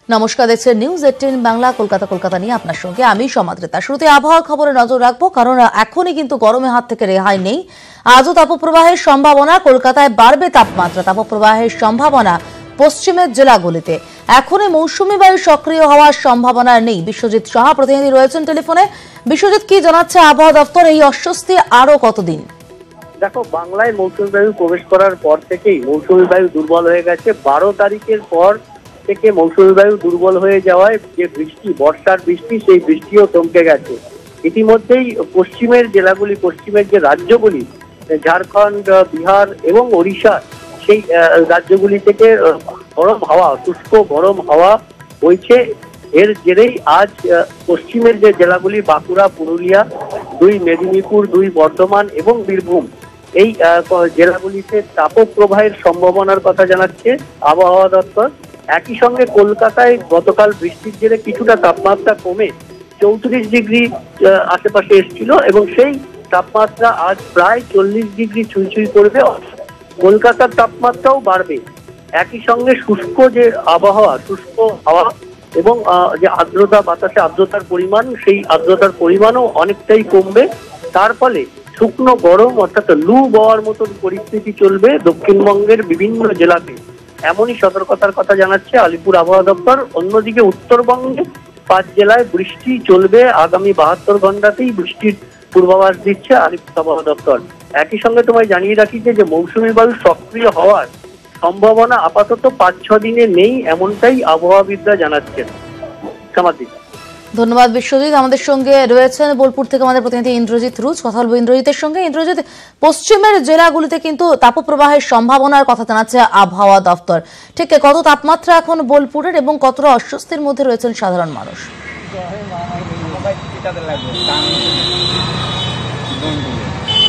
নমস্কার, দেখছেন নিউজ 18 বাংলা। কলকাতা নিয়ে আপনার সঙ্গে আমি সমাদ্রিতা। শুরুতে আবহাওয়া খবরে নজর রাখবো, কারণ এখনই কিন্তু গরমের হাত থেকে রেহাই নেই। আজও তাপপ্রবাহের সম্ভাবনা। কলকাতায় বাড়বে তাপমাত্রা। তাপপ্রবাহের সম্ভাবনা পশ্চিমের জেলাগুলিতে। এখনই মৌসুমী বায়ু সক্রিয় হওয়ার সম্ভাবনা নেই। বিশ্বজিৎ সাহা প্রতিনিধি রয়েছেন টেলিফোনে। বিশ্বজিৎ, কি জানাচ্ছে আবহাওয়া দপ্তর? এই অস্বস্তি আরো কতদিন? দেখো, বাংলায় মৌসুমী বায়ু প্রবেশ করার পর থেকেই মৌসুমী বায়ু দুর্বল হয়ে গেছে। 12 তারিখের পর থেকে মৌসুমী বায়ু দুর্বল হয়ে যাওয়ায় যে বৃষ্টি, বর্ষার বৃষ্টি, সেই বৃষ্টিও থমকে গেছে। ইতিমধ্যেই পশ্চিমের জেলাগুলি, পশ্চিমের যে রাজ্যগুলি, ঝাড়খণ্ড, বিহার এবং ওড়িশা, সেই রাজ্যগুলি থেকে গরম হাওয়া, শুষ্ক গরম হাওয়া বইছে। এর জেরেই আজ পশ্চিমের যে জেলাগুলি, বাঁকুড়া, পুরুলিয়া, 2 মেদিনীপুর, 2 বর্ধমান এবং বীরভূম, এই জেলাগুলিতে তাপপ্রবাহের সম্ভাবনার কথা জানাচ্ছে আবহাওয়া দপ্তর। একই সঙ্গে কলকাতায় গতকাল বৃষ্টির জেরে কিছুটা তাপমাত্রা কমে 34 ডিগ্রি আশেপাশে এসেছিল এবং সেই তাপমাত্রা আজ প্রায় 40 ডিগ্রি ছুঁই করবে। কলকাতার তাপমাত্রাও বাড়বে। একই সঙ্গে শুষ্ক যে আবহাওয়া, শুষ্ক হাওয়া এবং যে আর্দ্রতা, বাতাসে আর্দ্রতার পরিমাণ, সেই আর্দ্রতার পরিমাণও অনেকটাই কমবে। তার ফলে শুকনো গরম অর্থাৎ লু বওয়ার মতন পরিস্থিতি চলবে দক্ষিণবঙ্গের বিভিন্ন জেলাতে, এমনই সতর্কতার কথা জানাচ্ছে আলিপুর আবহাওয়া দপ্তর। অন্যদিকে উত্তরবঙ্গে 5 জেলায় বৃষ্টি চলবে। আগামী 72 ঘন্টাতেই বৃষ্টির পূর্বাভাস দিচ্ছে আলিপুর আবহাওয়া দপ্তর। একই সঙ্গে তোমায় জানিয়ে রাখি যে মৌসুমী বায়ু সক্রিয় হওয়ার সম্ভাবনা আপাতত 5-6 দিনে নেই, এমনটাই আবহাওয়াবিদরা জানাচ্ছেন। সমাদ্রিতা, ধন্যবাদ বিশ্বজিৎ। আমাদের সঙ্গে রয়েছেন বোলপুর থেকে আমাদের প্রতিনিধি ইন্দ্রজিৎ রুজ। কথা বলবো ইন্দ্রজিতের সঙ্গে। ইন্দ্রজিৎ, পশ্চিমের জেলাগুলিতে কিন্তু তাপপ্রবাহের সম্ভাবনার কথা জানাচ্ছে আবহাওয়া দপ্তর। ঠিক কত তাপমাত্রা এখন বোলপুরের এবং কতটা অস্বস্তির মধ্যে রয়েছেন সাধারণ মানুষ?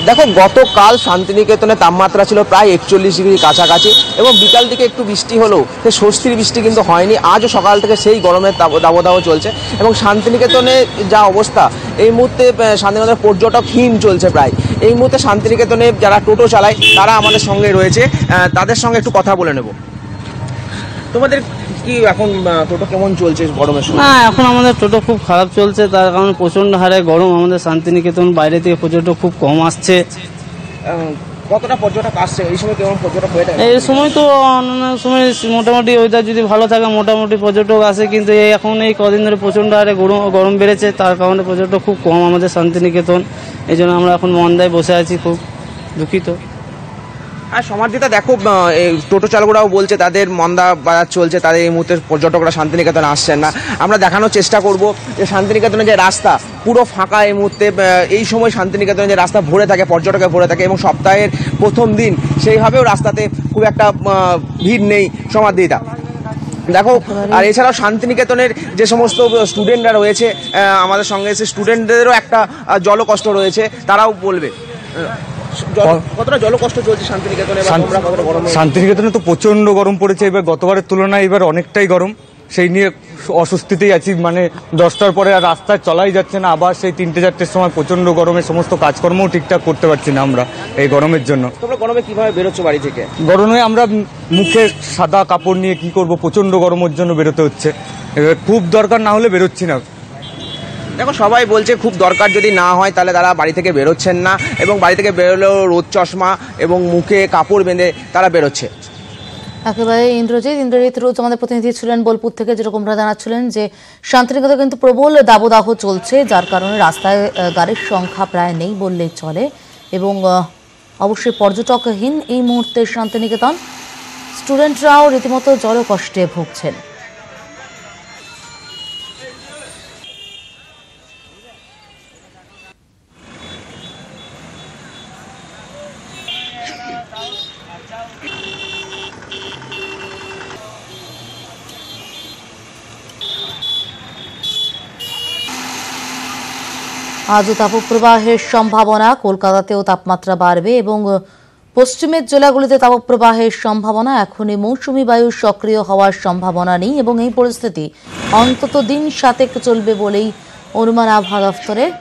দেখো, গতকাল শান্তিনিকেতনে তাপমাত্রা ছিল প্রায় 41 ডিগ্রির কাছাকাছি এবং বিকাল দিকে একটু বৃষ্টি হলেও সে স্বস্তির বৃষ্টি কিন্তু হয়নি। আজও সকাল থেকে সেই গরমের দাবদাহ চলছে এবং শান্তিনিকেতনে যা অবস্থা, এই মুহূর্তে শান্তিনিকেতনের পর্যটকহীন চলছে প্রায়। এই মুহূর্তে শান্তিনিকেতনে যারা টোটো চালায় তারা আমাদের সঙ্গে রয়েছে, তাদের সঙ্গে একটু কথা বলে নেব। তোমাদের কি এখন টোটো কেমন চলছে গরমের সময়? না, এখন আমাদের টোটো খুব খারাপ চলছে, তার কারণে প্রচন্ড হারে গরম। আমাদের শান্তিনিকেতন বাইরে থেকে পর্যটক খুব কম আসছে। কতটা পর্যটক আসছে এই সময়? কেমন পর্যটক হয়ে থাকে? এই সময় তো অন্যান্য সময় মোটামুটি ওয়েদার যদি ভালো থাকে মোটামুটি পর্যটক আসে, কিন্তু এখন এই কদিন ধরে প্রচন্ড হারে গরম বেড়েছে, তার কারণে পর্যটক খুব কম আমাদের শান্তিনিকেতন। এই জন্য আমরা এখন মন্দায় বসে আছি, খুব দুঃখিত। আর সমাদ্রিতা, দেখো, টোটো চালকরাও বলছে তাদের মন্দা বাজার চলছে, তাদের এই মুহূর্তে পর্যটকরা শান্তিনিকেতনে আসছেন না। আমরা দেখানোর চেষ্টা করব যে শান্তিনিকেতনের যে রাস্তা পুরো ফাঁকা এই মুহূর্তে। এই সময় শান্তিনিকেতনের যে রাস্তা ভরে থাকে, পর্যটকে ভরে থাকে এবং সপ্তাহের প্রথম দিন সেইভাবেও রাস্তাতে খুব একটা ভিড় নেই। সমাদ্রিতা, দেখো, আর এছাড়াও শান্তিনিকেতনের যে সমস্ত স্টুডেন্টরা রয়েছে আমাদের সঙ্গে, এসে স্টুডেন্টদেরও একটা জলকষ্ট রয়েছে, তারাও বলবে কতটা জলকষ্ট চলছে শান্তিনিকেতনে। শান্তিনিকেতনে তো প্রচন্ড গরম পড়েছে এবার, গতবারের তুলনায় এবার অনেকটাই গরম। সেই নিয়ে অস্বস্তিতেই আছি। মানে 10টার পরে আর রাস্তায় চলাই যাচ্ছে না। আবার সেই 3-4টের সময় প্রচন্ড গরমে সমস্ত কাজকর্মও ঠিকঠাক করতে পারছি না আমরা এই গরমের জন্য। তোমরা গরমে কিভাবে বেরোচ্ছ বাড়ি থেকে? গরমে আমরা মুখে সাদা কাপড় নিয়ে কি করব, প্রচন্ড গরমের জন্য বেরোতে হচ্ছে। এবার খুব দরকার না হলে বেরোচ্ছি না। দেখো, সবাই বলছে খুব দরকার যদি না হয় তাহলে তারা বাড়ি থেকে বেরোচ্ছেন না এবং বাড়ি থেকে বেরোলেও রোদ চশমা এবং মুখে কাপড় বেঁধে তারা বেরোচ্ছে। একেবারে ইন্দ্রজিৎ রোজ আমাদের প্রতিনিধি ছিলেন বোলপুর থেকে, যেরকমটা জানাচ্ছিলেন যে শান্তিনিকেতনে কিন্তু প্রবল দাবদাহ চলছে, যার কারণে রাস্তায় গাড়ির সংখ্যা প্রায় নেই বললেই চলে এবং অবশ্যই পর্যটকহীন এই মুহূর্তে শান্তিনিকেতন। স্টুডেন্টরাও রীতিমতো জলকষ্টে ভুগছেন। আজও তাপপ্রবাহের সম্ভাবনা। কলকাতাতেও তাপমাত্রা বাড়বে এবং পশ্চিমের জেলাগুলিতে তাপপ্রবাহের সম্ভাবনা। এখনই মৌসুমী বায়ু সক্রিয় হওয়ার সম্ভাবনা নেই এবং এই পরিস্থিতি অন্তত দিন 7 চলবে বলেই অনুমান আবহাওয়া দফতরের।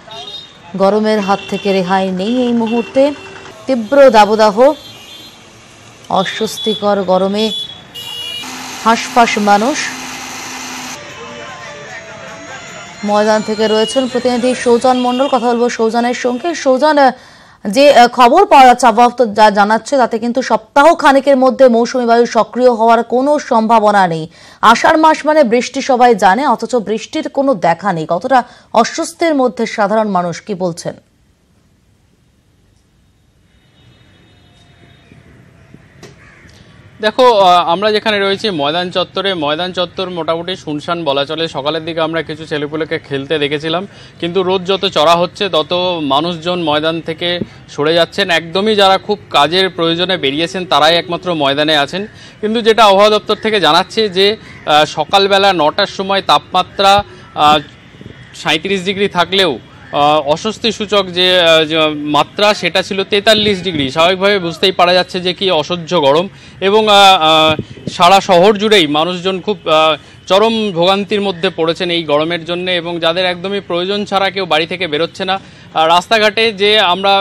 গরমের হাত থেকে রেহাই নেই এই মুহূর্তে। তীব্র দাবদাহ, অস্বস্তিকর গরমে হাঁসফাঁস মানুষ। ময়দান থেকে রয়েছেন প্রতিনিধি সৌজন মণ্ডল, কথা বলবো সৌজনের সঙ্গে। সৌজন, যে খবর পাওয়া যাচ্ছে আবহাওয়া যা জানাচ্ছে তাতে কিন্তু সপ্তাহ খানেকের মধ্যে মৌসুমী বায়ু সক্রিয় হওয়ার কোনো সম্ভাবনা নেই। আষাঢ় মাস মানে বৃষ্টি সবাই জানে, অথচ বৃষ্টির কোনো দেখা নেই। কতটা অস্বস্তির মধ্যে সাধারণ মানুষ, কি বলছেন? দেখো, আমরা যেখানে রয়েছি ময়দান চত্বরে, ময়দান চত্বর মোটামুটি শুনশান বলা চলে। সকালের দিকে আমরা কিছু ছেলেপুলেকে খেলতে দেখেছিলাম, কিন্তু রোদ যত চড়া হচ্ছে তত মানুষজন ময়দান থেকে সরে যাচ্ছেন। একদমই যারা খুব কাজের প্রয়োজনে বেরিয়েছেন তারাই একমাত্র ময়দানে আছেন। কিন্তু যেটা আবহাওয়া দপ্তর থেকে জানাচ্ছে যে সকালবেলা 9টার সময় তাপমাত্রা 37 ডিগ্রি থাকলেও অস্বস্তি সূচক যে মাত্রা সেটা ছিল 43 ডিগ্রি। স্বাভাবিকভাবে বুঝতেই পারা যাচ্ছে যে কি অসহ্য গরম, এবং সারা শহর জুড়েই মানুষজন খুব চরম ভোগান্তির মধ্যে পড়েছেন এই গরমের জন্য, এবং যাদের একদমই প্রয়োজন ছাড়া কেউ বাড়ি থেকে বেরোচ্ছে না। রাস্তাঘাটে যে আমরা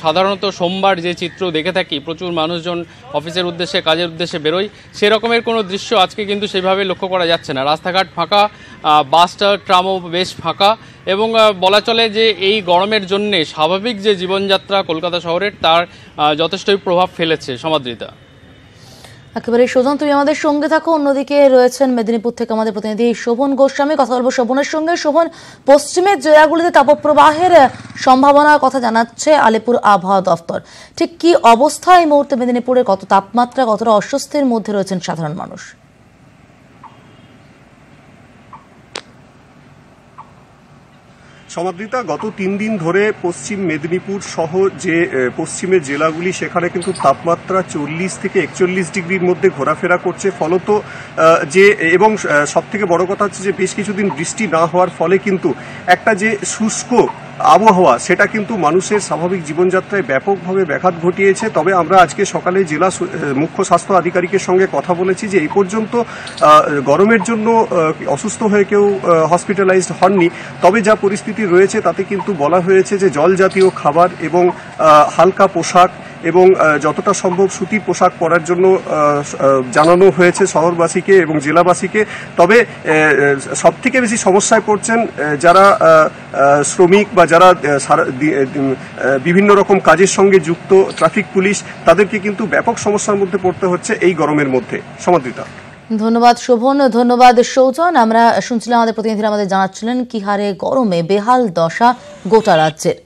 সাধারণত সোমবার যে চিত্র দেখে থাকি, প্রচুর মানুষজন অফিসের উদ্দেশ্যে কাজের উদ্দেশ্যে বেরোয়, সেরকমের কোনো দৃশ্য আজকে কিন্তু সেভাবে লক্ষ্য করা যাচ্ছে না। রাস্তাঘাট ফাঁকা, বাস ট্রামও বেশ ফাঁকা, এবং বলা চলে যে এই গরমের জন্যে স্বাভাবিক যে জীবনযাত্রা কলকাতা শহরের তার যথেষ্টই প্রভাব ফেলেছে। সমাদৃতা, একেবারে সৌজন, তুমি আমাদের সঙ্গে থাকো। অন্যদিকে রয়েছেন মেদিনীপুর থেকে আমাদের প্রতিনিধি শোভন গোস্বামী, কথা বলবো শোভনের সঙ্গে। শোভন, পশ্চিমের জেলাগুলিতে তাপপ্রবাহের সম্ভাবনার কথা জানাচ্ছে আলিপুর আবহাওয়া দফতর। ঠিক কি অবস্থা এই মুহূর্তে মেদিনীপুরে? কত তাপমাত্রা, কতটা অস্বস্তির মধ্যে রয়েছেন সাধারণ মানুষ? সমাদৃতা, গত 3 দিন ধরে পশ্চিম মেদিনীপুর সহ যে পশ্চিমের জেলাগুলি সেখানে কিন্তু তাপমাত্রা 40 থেকে 41 ডিগ্রির মধ্যে ঘোরাফেরা করছে। ফলত যে এবং সবথেকে বড় কথা হচ্ছে যে বেশ কিছুদিন বৃষ্টি না হওয়ার ফলে কিন্তু একটা যে শুষ্ক আবহাওয়া সেটা কিন্তু মানুষের স্বাভাবিক জীবনযাত্রায় ব্যাপকভাবে ব্যাঘাত ঘটিয়েছে। তবে আমরা আজকে সকালে জেলা মুখ্য স্বাস্থ্য আধিকারিকের সঙ্গে কথা বলেছি যে এই পর্যন্ত গরমের জন্য অসুস্থ হয়ে কেউ হসপিটালাইজড হননি। তবে যা পরিস্থিতি রয়েছে তাতে কিন্তু বলা হয়েছে যে জল জাতীয় খাবার এবং হালকা পোশাক এবং যতটা সম্ভব সুতির পোশাক পরার জন্য জানানো হয়েছে শহরবাসীকে এবং জেলাবাসীকে। তবে সবথেকে বেশি সমস্যায় পড়ছেন যারা শ্রমিক বা যারা বিভিন্ন রকম কাজের সঙ্গে যুক্ত, ট্রাফিক পুলিশ, তাদেরকে কিন্তু ব্যাপক সমস্যার মধ্যে পড়তে হচ্ছে এই গরমের মধ্যে। সমাদৃতা, ধন্যবাদ শোভন, ধন্যবাদ সৌজন। আমরা শুনছিলাম আমাদের প্রতিনিধিরা আমাদের জানাচ্ছিলেন কি হারে গরমে বেহাল দশা গোটা রাজ্যের।